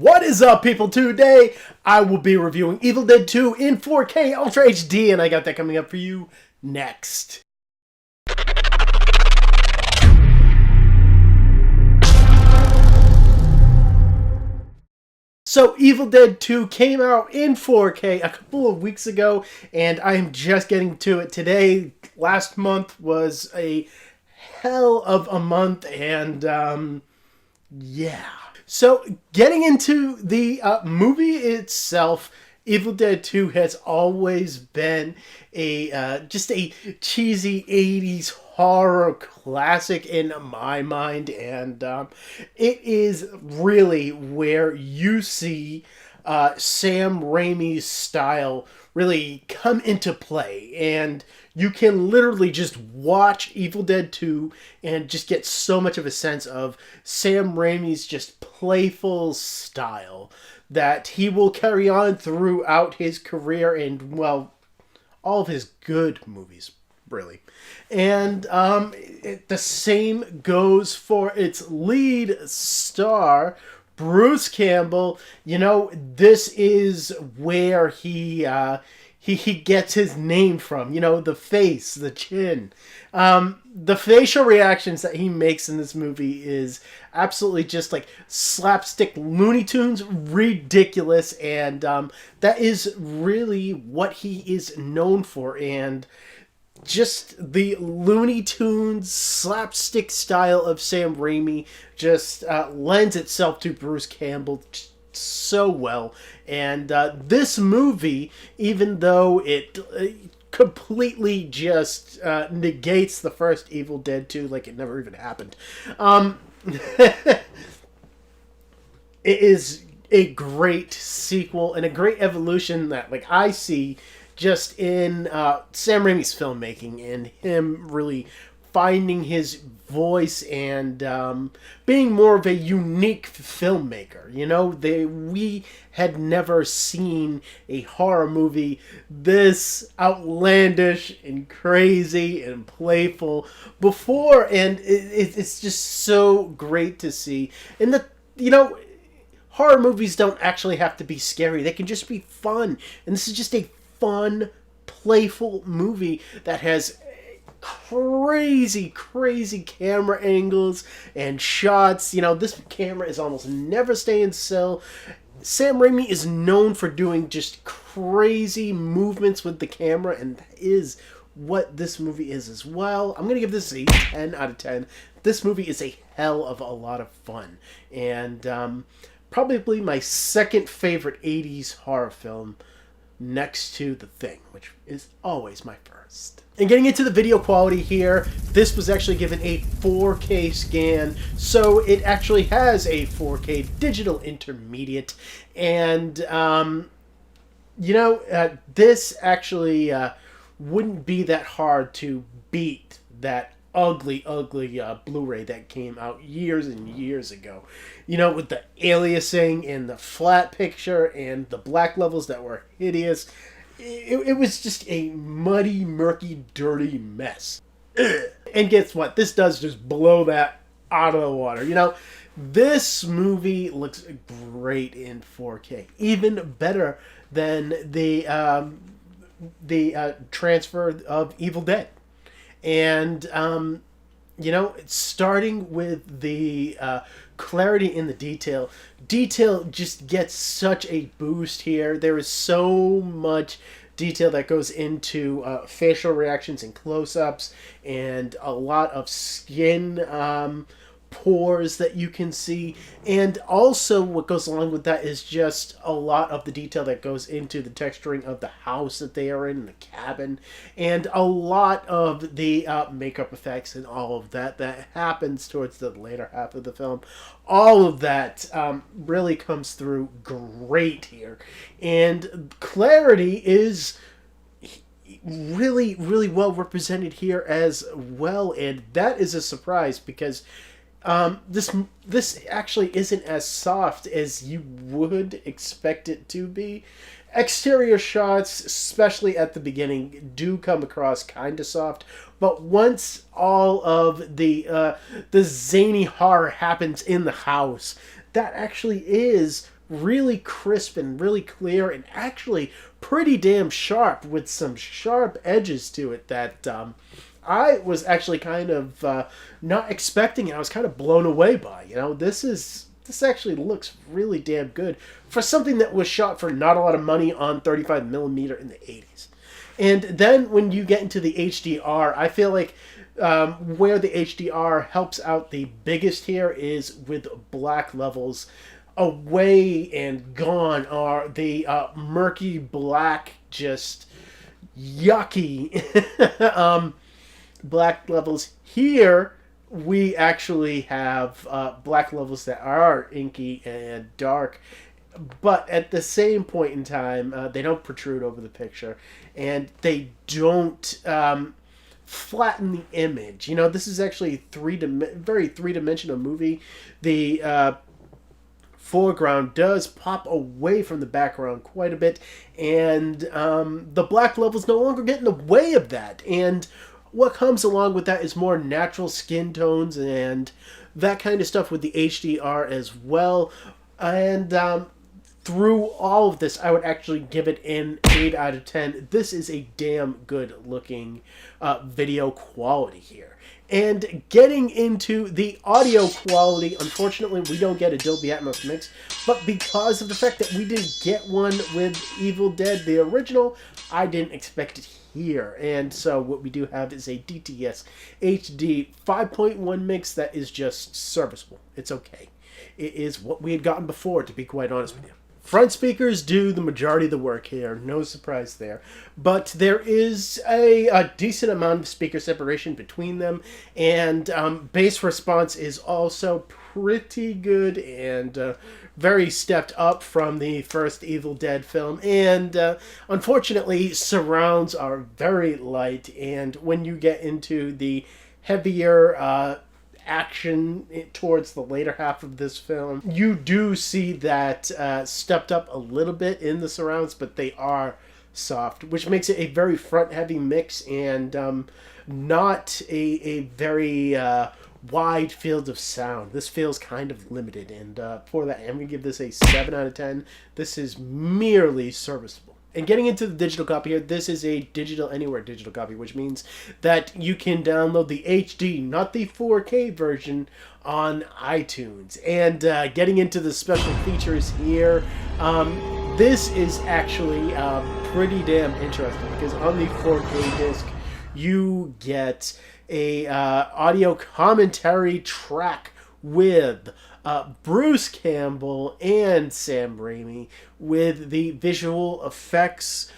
What is up, people? Today, I will be reviewing Evil Dead 2 in 4K Ultra HD, and I got that coming up for you next. So, Evil Dead 2 came out in 4K a couple of weeks ago, and I'm just getting to it today. Last month was a hell of a month, and, yeah. So, getting into the movie itself, Evil Dead 2 has always been just a cheesy 80s horror classic in my mind, and it is really where you see Sam Raimi's style really come into play, and you can literally just watch Evil Dead 2 and just get so much of a sense of Sam Raimi's just playful style that he will carry on throughout his career and, well, all of his good movies, really. And the same goes for its lead star, Bruce Campbell. You know, this is where he gets his name from. You know, the face, the chin. The facial reactions that he makes in this movie is absolutely just like slapstick Looney Tunes, ridiculous, and that is really what he is known for. And just the Looney Tunes slapstick style of Sam Raimi just lends itself to Bruce Campbell so well. And this movie, even though it completely just negates the first Evil Dead 2 like it never even happened, it is a great sequel and a great evolution that, like, I see just in Sam Raimi's filmmaking and him really finding his voice and being more of a unique filmmaker. You know, we had never seen a horror movie this outlandish and crazy and playful before, and it's just so great to see. And horror movies don't actually have to be scary. They can just be fun. And this is just a fun, playful movie that has crazy camera angles and shots. You know, this camera is almost never staying still. Sam Raimi is known for doing just crazy movements with the camera, and that is what this movie is as well. I'm going to give this a 10 out of 10. This movie is a hell of a lot of fun, and probably my second favorite 80s horror film, next to The Thing, which is always my first. And getting into the video quality here, this was actually given a 4K scan, so it actually has a 4K digital intermediate, and this actually wouldn't be that hard to beat that ugly Blu-ray that came out years and years ago. You know, with the aliasing and the flat picture and the black levels that were hideous. It was just a muddy, murky, dirty mess. Ugh. And guess what? This does just blow that out of the water. You know, this movie looks great in 4K. Even better than the transfer of Evil Dead. And, starting with the clarity in the detail just gets such a boost here. There is so much detail that goes into facial reactions and close-ups, and a lot of skin pores that you can see, and also what goes along with that is just a lot of the detail that goes into the texturing of the house that they are in, the cabin, and a lot of the makeup effects and all of that happens towards the later half of the film. All of that really comes through great here, and clarity is really well represented here as well, and that is a surprise because this actually isn't as soft as you would expect it to be. Exterior shots, especially at the beginning, do come across kind of soft, but once all of the zany horror happens in the house, that actually is really crisp and really clear and actually pretty damn sharp with some sharp edges to it that I was actually kind of not expecting, and I was kind of blown away by. This actually looks really damn good for something that was shot for not a lot of money on 35 millimeter in the 80s. And then when you get into the HDR, I feel like where the HDR helps out the biggest here is with black levels. Away and gone are the murky black, just yucky black levels. Here we actually have black levels that are inky and dark, but at the same point in time, they don't protrude over the picture, and they don't flatten the image. This is actually very three-dimensional movie. The foreground does pop away from the background quite a bit, and the black levels no longer get in the way of that. And what comes along with that is more natural skin tones and that kind of stuff with the HDR as well. And through all of this, I would actually give it an 8 out of 10. This is a damn good looking video quality here. And getting into the audio quality, unfortunately, we don't get a Dolby Atmos mix, but because of the fact that we didn't get one with Evil Dead, the original, I didn't expect it here. And so what we do have is a DTS HD 5.1 mix that is just serviceable. It's okay. It is what we had gotten before, to be quite honest with you. Front speakers do the majority of the work here, no surprise there. But there is a decent amount of speaker separation between them, and bass response is also pretty good and very stepped up from the first Evil Dead film. And unfortunately, surrounds are very light, and when you get into the heavier action towards the later half of this film, you do see that stepped up a little bit in the surrounds, but they are soft, which makes it a very front heavy mix and not a very wide field of sound. This feels kind of limited, and for that, I'm going to give this a 7 out of 10. This is merely serviceable. And getting into the digital copy here, this is a digital anywhere digital copy, which means that you can download the HD, not the 4K version, on iTunes. And getting into the special features here, this is actually pretty damn interesting, because on the 4K disc, you get a audio commentary track with Bruce Campbell and Sam Raimi, with the visual effects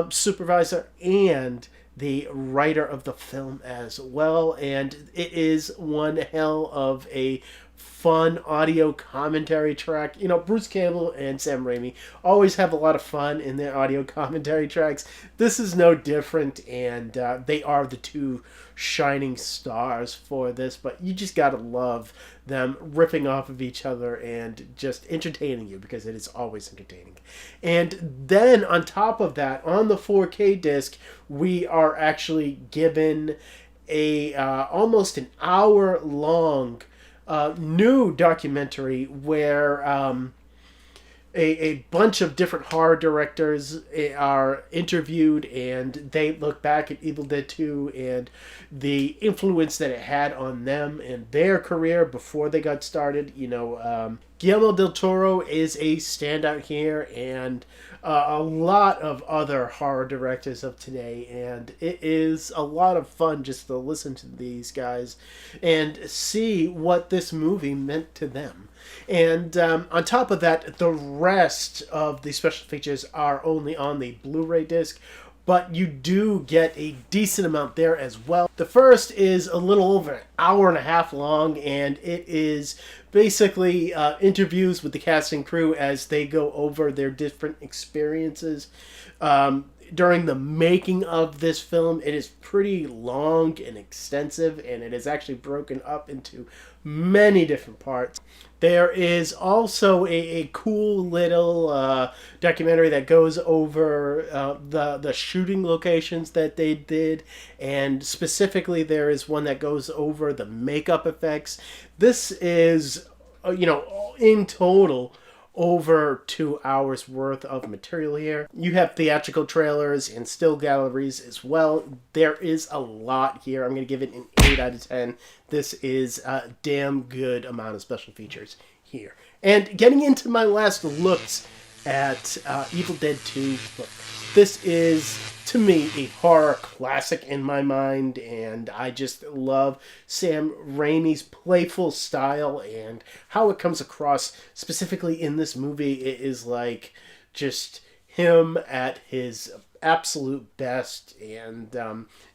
supervisor and the writer of the film as well. And it is one hell of a fun audio commentary track. Bruce Campbell and Sam Raimi always have a lot of fun in their audio commentary tracks. This is no different, and they are the two shining stars for this, but you just gotta love them ripping off of each other and just entertaining you, because it is always entertaining. And then on top of that, on the 4K disc, we are actually given a almost an hour long new documentary where a bunch of different horror directors are interviewed, and they look back at Evil Dead 2 and the influence that it had on them and their career before they got started. Guillermo del Toro is a standout here, and a lot of other horror directors of today, and it is a lot of fun just to listen to these guys and see what this movie meant to them. And on top of that, the rest of the special features are only on the Blu-ray disc, but you do get a decent amount there as well. The first is a little over an hour and a half long, and it is basically interviews with the cast and crew as they go over their different experiences during the making of this film. It is pretty long and extensive, and it is actually broken up into many different parts. There is also a cool little documentary that goes over the shooting locations that they did, and specifically there is one that goes over the makeup effects. This is, in total, over 2 hours worth of material here. You have theatrical trailers and still galleries as well. There is a lot here. I'm going to give it an 8 out of 10. This is a damn good amount of special features here. And getting into my last looks at Evil Dead 2, look, this is, to me, a horror classic in my mind, and I just love Sam Raimi's playful style and how it comes across, specifically in this movie. It is like just him at his absolute best, and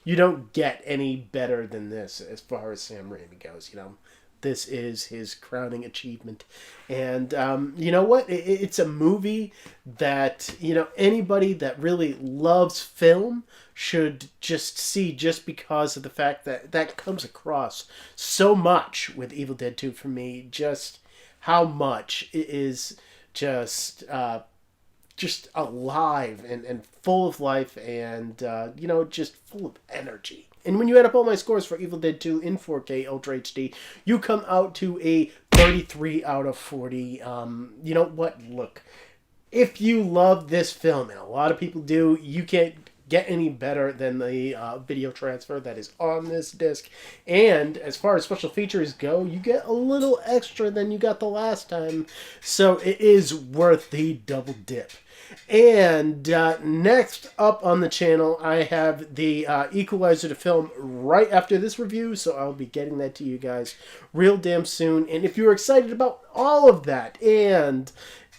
you don't get any better than this as far as Sam Raimi goes, you know. This is his crowning achievement. And you know what? It's a movie that, you know, anybody that really loves film should just see, just because of the fact that that comes across so much with Evil Dead 2 for me. Just how much it is just alive and full of life and, you know, just full of energy. And when you add up all my scores for Evil Dead 2 in 4K Ultra HD, you come out to a 33 out of 40. You know what? Look, if you love this film, and a lot of people do, you can't get any better than the video transfer that is on this disc. And as far as special features go, you get a little extra than you got the last time. So it is worth the double dip. And next up on the channel, I have the Equalizer to film right after this review, so I'll be getting that to you guys real damn soon. And if you're excited about all of that and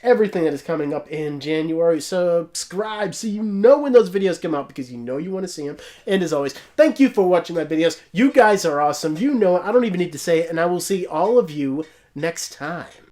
everything that is coming up in January, subscribe so you know when those videos come out, because you know you want to see them. And as always, thank you for watching my videos. You guys are awesome. You know it. I don't even need to say it. And I will see all of you next time.